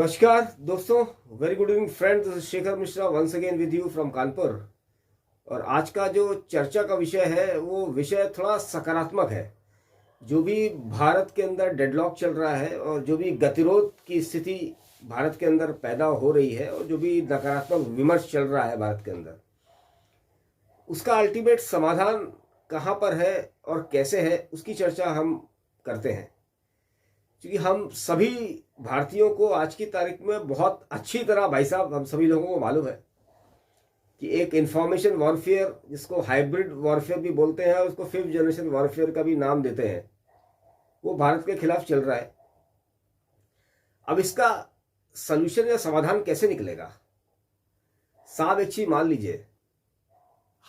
नमस्कार दोस्तों, very good evening friends. This is Shekhar Mishra once again with you from Kanpur. और आज का जो चर्चा का विषय है वो विषय थोड़ा सकारात्मक है। जो भी भारत के अंदर डेडलॉक चल रहा है और जो भी गतिरोध की स्थिति भारत के अंदर पैदा हो रही है और जो भी नकारात्मक विमर्श चल रहा है भारत के अंदर, उसका अल्टीमेट समाधान कहाँ पर है और कैसे है, उसकी चर्चा हम करते हैं। क्योंकि हम सभी भारतीयों को आज की तारीख में बहुत अच्छी तरह, भाई साहब, हम सभी लोगों को मालूम है कि एक इंफॉर्मेशन वॉरफेयर, जिसको हाइब्रिड वॉरफेयर भी बोलते हैं और उसको फिफ्थ जनरेशन वॉरफेयर का भी नाम देते हैं, वो भारत के खिलाफ चल रहा है। अब इसका सलूशन या समाधान कैसे निकलेगा? साहब, एक चीज मान लीजिए,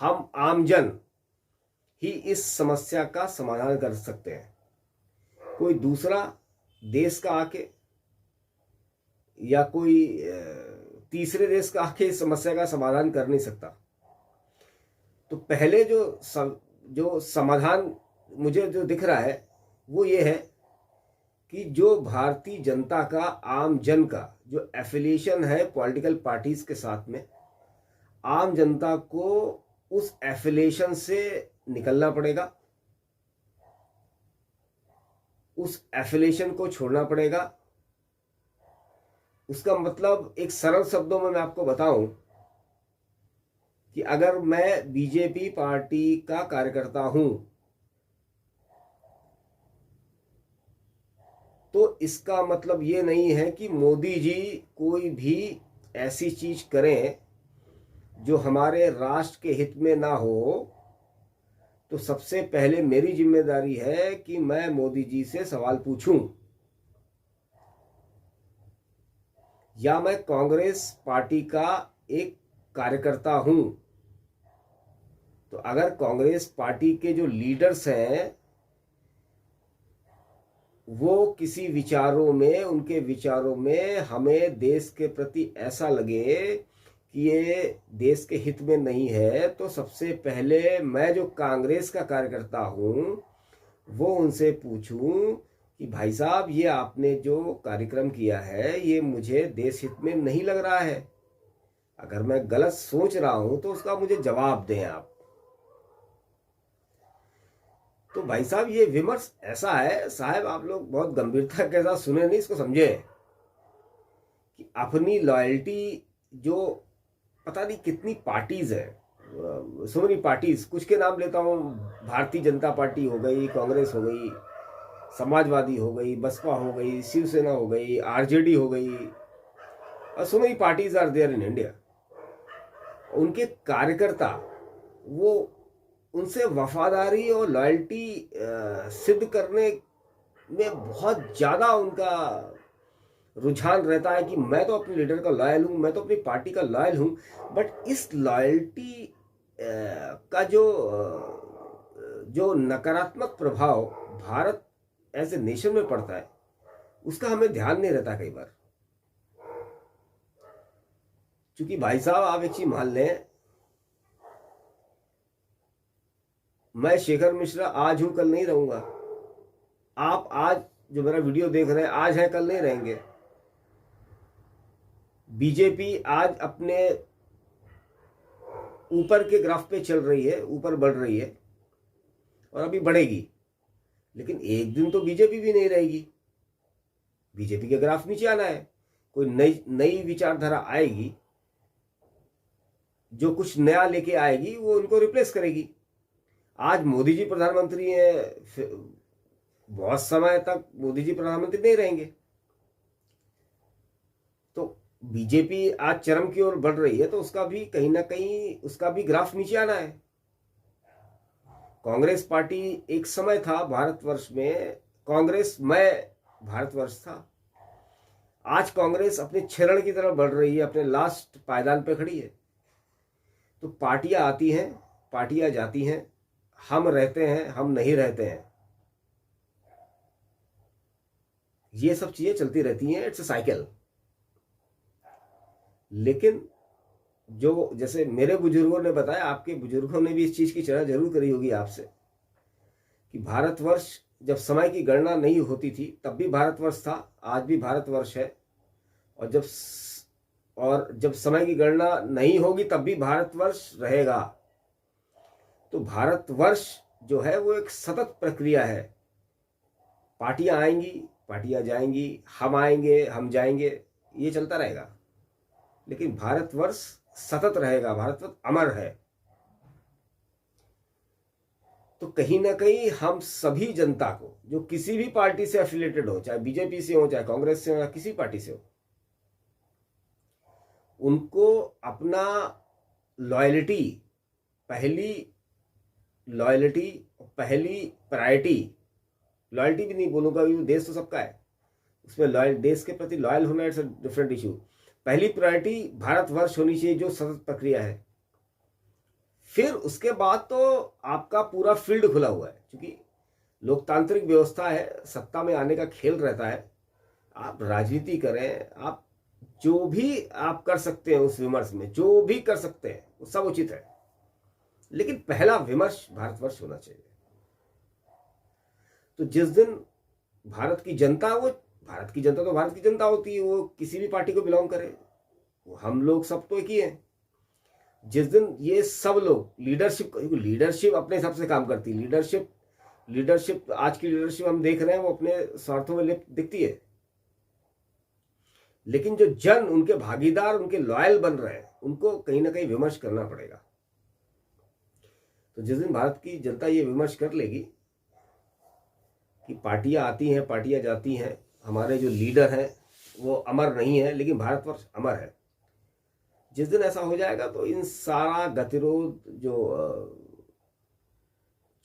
हम आमजन ही इस समस्या का समाधान कर सकते हैं। कोई दूसरा देश का आके या कोई तीसरे देश का आके इस समस्या का समाधान कर नहीं सकता। तो पहले जो समाधान मुझे जो दिख रहा है वो ये है कि जो भारतीय जनता का, आम जन का जो एफिलिएशन है पॉलिटिकल पार्टीज के साथ में, आम जनता को उस एफिलिएशन से निकलना पड़ेगा, उस एफिलिएशन को छोड़ना पड़ेगा। उसका मतलब एक सरल शब्दों में मैं आपको बताऊं कि अगर मैं बीजेपी पार्टी का कार्यकर्ता हूं तो इसका मतलब ये नहीं है कि मोदी जी कोई भी ऐसी चीज करें जो हमारे राष्ट्र के हित में ना हो। तो सबसे पहले मेरी जिम्मेदारी है कि मैं मोदी जी से सवाल पूछूं, या मैं कांग्रेस पार्टी का एक कार्यकर्ता हूं। तो अगर कांग्रेस पार्टी के जो लीडर्स हैं वो किसी विचारों में, उनके विचारों में हमें देश के प्रति ऐसा लगे कि ये देश के हित में नहीं है, तो सबसे पहले मैं जो कांग्रेस का कार्यकर्ता हूं वो उनसे पूछूं कि भाई साहब, ये आपने जो कार्यक्रम किया है ये मुझे देश हित में नहीं लग रहा है। अगर मैं गलत सोच रहा हूं तो उसका मुझे जवाब दें आप। तो भाई साहब, ये विमर्श ऐसा है, साहब आप लोग बहुत गंभीरता के साथ सुने नहीं, इसको समझे कि अपनी लॉयल्टी, जो पता नहीं कितनी पार्टीज है, सो मेनी पार्टीज, कुछ के नाम लेता हूँ, भारतीय जनता पार्टी हो गई, कांग्रेस हो गई, समाजवादी हो गई, बसपा हो गई, शिवसेना हो गई, आरजेडी हो गई, और so many parties are there in India. उनके कार्यकर्ता वो उनसे वफादारी और लॉयल्टी सिद्ध करने में बहुत ज्यादा उनका रुझान रहता है कि मैं तो अपने लीडर का लॉयल हूं, मैं तो अपनी पार्टी का लॉयल हूं। बट इस लॉयल्टी का जो नकारात्मक प्रभाव भारत एज ए नेशन में पड़ता है, उसका हमें ध्यान नहीं रहता कई बार। क्योंकि भाई साहब, आप एक चीज मान लें, मैं शेखर मिश्रा आज हूं, कल नहीं रहूंगा। आप आज जो मेरा वीडियो देख रहे हैं आज है, कल नहीं रहेंगे। बीजेपी आज अपने ऊपर के ग्राफ पे चल रही है, ऊपर बढ़ रही है और अभी बढ़ेगी। लेकिन एक दिन तो बीजेपी भी नहीं रहेगी, बीजेपी के ग्राफ नीचे आना है। कोई नई विचारधारा आएगी, जो कुछ नया लेके आएगी, वो उनको रिप्लेस करेगी। आज मोदी जी प्रधानमंत्री हैं, बहुत समय तक मोदी जी प्रधानमंत्री नहीं रहेंगे। तो बीजेपी आज चरम की ओर बढ़ रही है, तो उसका भी कहीं ना कहीं उसका भी ग्राफ नीचे आना है। कांग्रेस पार्टी एक समय था भारतवर्ष में, कांग्रेसमय भारतवर्ष था। आज कांग्रेस अपने क्षरण की तरफ बढ़ रही है, अपने लास्ट पायदान पे खड़ी है। तो पार्टियां आती हैं, पार्टियां जाती हैं, हम रहते हैं, हम नहीं रहते हैं, ये सब चीजें चलती रहती हैं, इट्स अ साइकिल। लेकिन जो जैसे मेरे बुजुर्गों ने बताया, आपके बुजुर्गों ने भी इस चीज की चर्चा जरूर करी होगी आपसे, कि भारतवर्ष जब समय की गणना नहीं होती थी तब भी भारतवर्ष था, आज भी भारतवर्ष है। और जब समय की गणना नहीं होगी तब भी भारतवर्ष रहेगा। तो भारतवर्ष जो है वो एक सतत प्रक्रिया है। पार्टियां आएंगी, पार्टियां जाएंगी, हम आएंगे, हम जाएंगे, ये चलता रहेगा, लेकिन भारतवर्ष सतत रहेगा, भारतवर्ष अमर है। तो कहीं ना कहीं हम सभी जनता को, जो किसी भी पार्टी से एफिलेटेड हो, चाहे बीजेपी से हो, चाहे कांग्रेस से हो, या किसी पार्टी से हो, उनको अपना लॉयल्टी, पहली प्रायोरिटी, लॉयल्टी भी नहीं बोलूंगा क्योंकि देश तो सबका है, उसमें लॉयल, देश के प्रति लॉयल होना इट्स अ डिफरेंट इशू। पहली प्रायोरिटी भारतवर्ष होनी चाहिए, जो सतत प्रक्रिया है। फिर उसके बाद तो आपका पूरा फील्ड खुला हुआ है, क्योंकि लोकतांत्रिक व्यवस्था है, सत्ता में आने का खेल रहता है। आप राजनीति करें, आप जो भी आप कर सकते हैं उस विमर्श में, जो भी कर सकते हैं वो सब उचित है, लेकिन पहला विमर्श भारतवर्ष होना चाहिए। तो जिस दिन भारत की जनता, वो भारत की जनता तो भारत की जनता होती है, वो किसी भी पार्टी को बिलोंग करे, वो हम लोग सब तो एक ही हैं। जिस दिन ये सब लोग लीडरशिप अपने हिसाब से काम करती है। लीडरशिप आज की लीडरशिप हम देख रहे हैं, वो अपने स्वार्थों में लिप्त दिखती है, लेकिन जो जन उनके भागीदार, उनके लॉयल बन रहे हैं, उनको कहीं ना कहीं विमर्श करना पड़ेगा। तो जिस दिन भारत की जनता ये विमर्श कर लेगी कि पार्टियां आती हैं, पार्टियां जाती हैं, हमारे जो लीडर हैं वो अमर नहीं है, लेकिन भारतवर्ष अमर है, जिस दिन ऐसा हो जाएगा तो इन सारा गतिरोध जो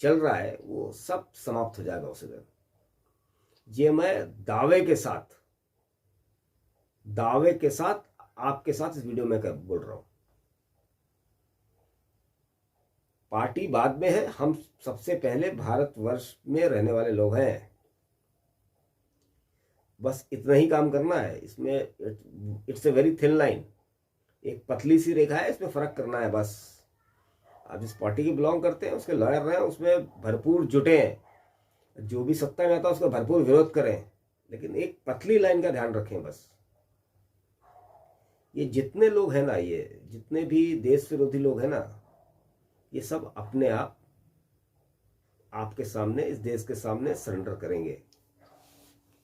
चल रहा है वो सब समाप्त हो जाएगा उसी दिन। ये मैं दावे के साथ आपके साथ इस वीडियो में बोल रहा हूं। पार्टी बाद में है, हम सबसे पहले भारतवर्ष में रहने वाले लोग हैं। बस इतना ही काम करना है इसमें। It's a very thin line, एक पतली सी रेखा है, इसमें फर्क करना है बस। आप जिस पार्टी के बिलोंग करते हैं, उसके लॉयर रहे, उसमें भरपूर जुटे हैं, जो भी सत्ता में आता है उसका भरपूर विरोध करें, लेकिन एक पतली लाइन का ध्यान रखें बस। ये जितने लोग हैं ना, ये जितने भी देश विरोधी लोग हैं ना, ये सब अपने आप आपके सामने, इस देश के सामने सरेंडर करेंगे,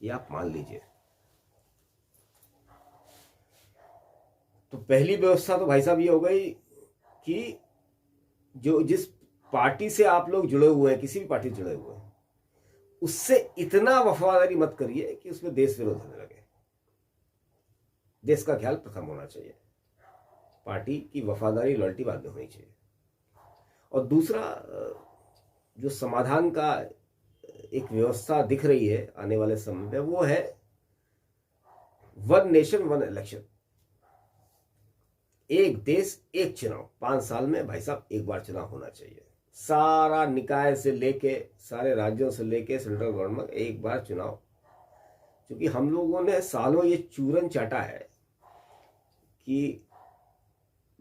ये आप मान लीजिए। तो पहली व्यवस्था तो भाई साहब ये हो गई कि जिस पार्टी से आप लोग जुड़े हुए हैं, किसी भी पार्टी से जुड़े हुए हैं, उससे इतना वफादारी मत करिए कि उसमें देश विरोध होने लगे। देश का ख्याल प्रथम होना चाहिए, पार्टी की वफादारी, लॉयल्टी बाद में होनी चाहिए। और दूसरा, जो समाधान का एक व्यवस्था दिख रही है आने वाले समय में, वो है वन नेशन वन इलेक्शन, एक देश एक चुनाव। 5 साल में भाई साहब एक बार चुनाव होना चाहिए। सारा निकाय से लेके, सारे राज्यों से लेके सेंट्रल गवर्नमेंट, एक बार चुनाव। क्योंकि हम लोगों ने सालों ये चूरन चाटा है कि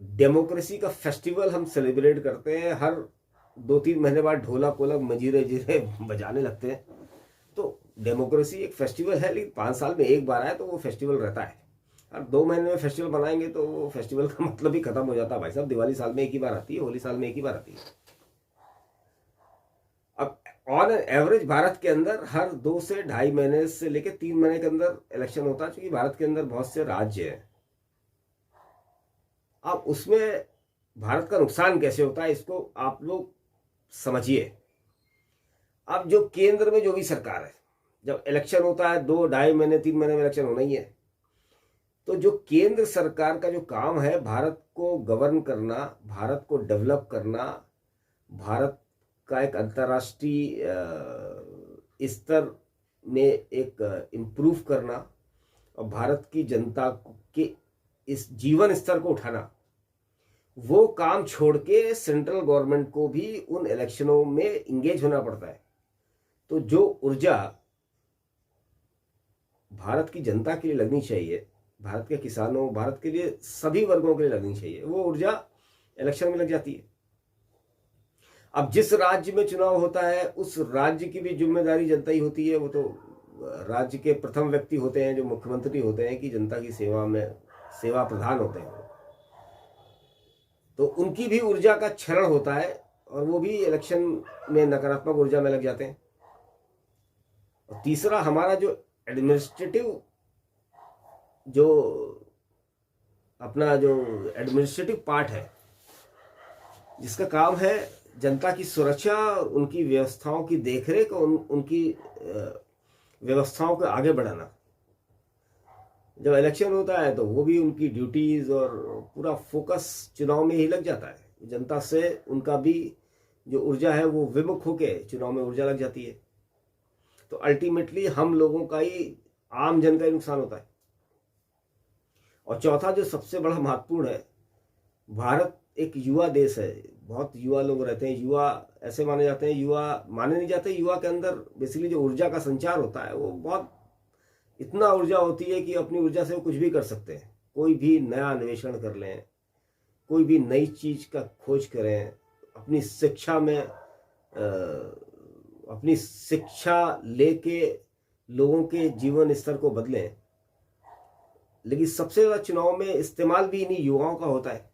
डेमोक्रेसी का फेस्टिवल हम सेलिब्रेट करते हैं, हर 2-3 महीने बाद ढोला कोलक मजीरे जीरे बजाने लगते हैं। तो डेमोक्रेसी एक फेस्टिवल है, लेकिन 5 साल में एक बार आए तो वो फेस्टिवल रहता है। और 2 महीने में फेस्टिवल बनाएंगे तो वो फेस्टिवल का मतलब ही खत्म हो जाता है भाई साहब। दिवाली साल में एक ही बार आती है, होली साल में एक ही बार आती है। अब ऑन एवरेज भारत के अंदर हर 2 से 2.5 महीने से लेकर 3 महीने के अंदर इलेक्शन होता है, क्योंकि भारत के अंदर बहुत से राज्य हैं। अब उसमें भारत का नुकसान कैसे होता है, इसको आप लोग समझिए। अब जो केंद्र में जो भी सरकार है, जब इलेक्शन होता है 2, 2.5 महीने 3 महीने में इलेक्शन होना ही है, तो जो केंद्र सरकार का जो काम है, भारत को गवर्न करना, भारत को डेवलप करना, भारत का एक अंतर्राष्ट्रीय स्तर में एक इम्प्रूव करना, और भारत की जनता के इस जीवन स्तर को उठाना, वो काम छोड़ के सेंट्रल गवर्नमेंट को भी उन इलेक्शनों में इंगेज होना पड़ता है। तो जो ऊर्जा भारत की जनता के लिए लगनी चाहिए, भारत के किसानों, भारत के लिए सभी वर्गों के लिए लगनी चाहिए, वो ऊर्जा इलेक्शन में लग जाती है। अब जिस राज्य में चुनाव होता है, उस राज्य की भी जिम्मेदारी जनता ही होती है, वो तो राज्य के प्रथम व्यक्ति होते हैं, जो मुख्यमंत्री होते हैं, कि जनता की सेवा में सेवा प्रधान होते हैं, तो उनकी भी ऊर्जा का क्षरण होता है और वो भी इलेक्शन में नकारात्मक ऊर्जा में लग जाते हैं। और तीसरा, हमारा जो एडमिनिस्ट्रेटिव एडमिनिस्ट्रेटिव पार्ट है, जिसका काम है जनता की सुरक्षा और उनकी व्यवस्थाओं की देखरेख और उनकी व्यवस्थाओं को आगे बढ़ाना। जब इलेक्शन होता है तो वो भी उनकी ड्यूटीज और पूरा फोकस चुनाव में ही लग जाता है। जनता से उनका भी जो ऊर्जा है वो विमुख होके चुनाव में ऊर्जा लग जाती है। तो अल्टीमेटली हम लोगों का ही, आम जन का ही नुकसान होता है। और चौथा, जो सबसे बड़ा महत्वपूर्ण है, भारत एक युवा देश है, बहुत युवा लोग रहते हैं। युवा ऐसे माने जाते हैं, युवा माने नहीं जाते। युवा के अंदर बेसिकली जो ऊर्जा का संचार होता है वो बहुत इतना ऊर्जा होती है कि अपनी ऊर्जा से वो कुछ भी कर सकते हैं। कोई भी नया अन्वेषण कर लें, कोई भी नई चीज का खोज करें, अपनी शिक्षा में अपनी शिक्षा लेके लोगों के जीवन स्तर को बदलें। लेकिन सबसे ज्यादा चुनाव में इस्तेमाल भी इन्हीं युवाओं का होता है।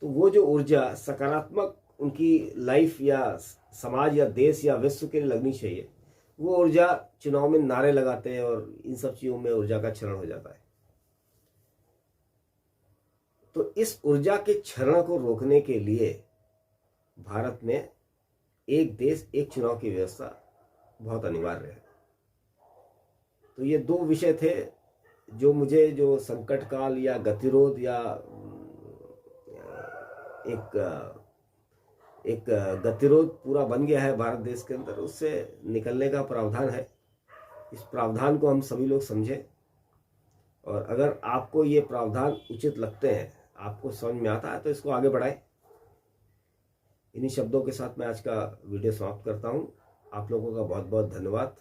तो वो जो ऊर्जा सकारात्मक उनकी लाइफ या समाज या देश या विश्व के लिए लगनी चाहिए, वो ऊर्जा चुनाव में नारे लगाते हैं और इन सब चीजों में ऊर्जा का क्षरण हो जाता है। तो इस ऊर्जा के क्षरण को रोकने के लिए भारत में एक देश एक चुनाव की व्यवस्था बहुत अनिवार्य है। तो ये दो विषय थे जो मुझे, जो संकट काल या गतिरोध या एक गतिरोध पूरा बन गया है भारत देश के अंदर, उससे निकलने का प्रावधान है। इस प्रावधान को हम सभी लोग समझें, और अगर आपको ये प्रावधान उचित लगते हैं, आपको समझ में आता है, तो इसको आगे बढ़ाएं। इन्हीं शब्दों के साथ मैं आज का वीडियो समाप्त करता हूं। आप लोगों का बहुत बहुत धन्यवाद।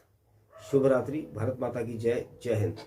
शुभ रात्रि। भारत माता की जय। जय हिंद।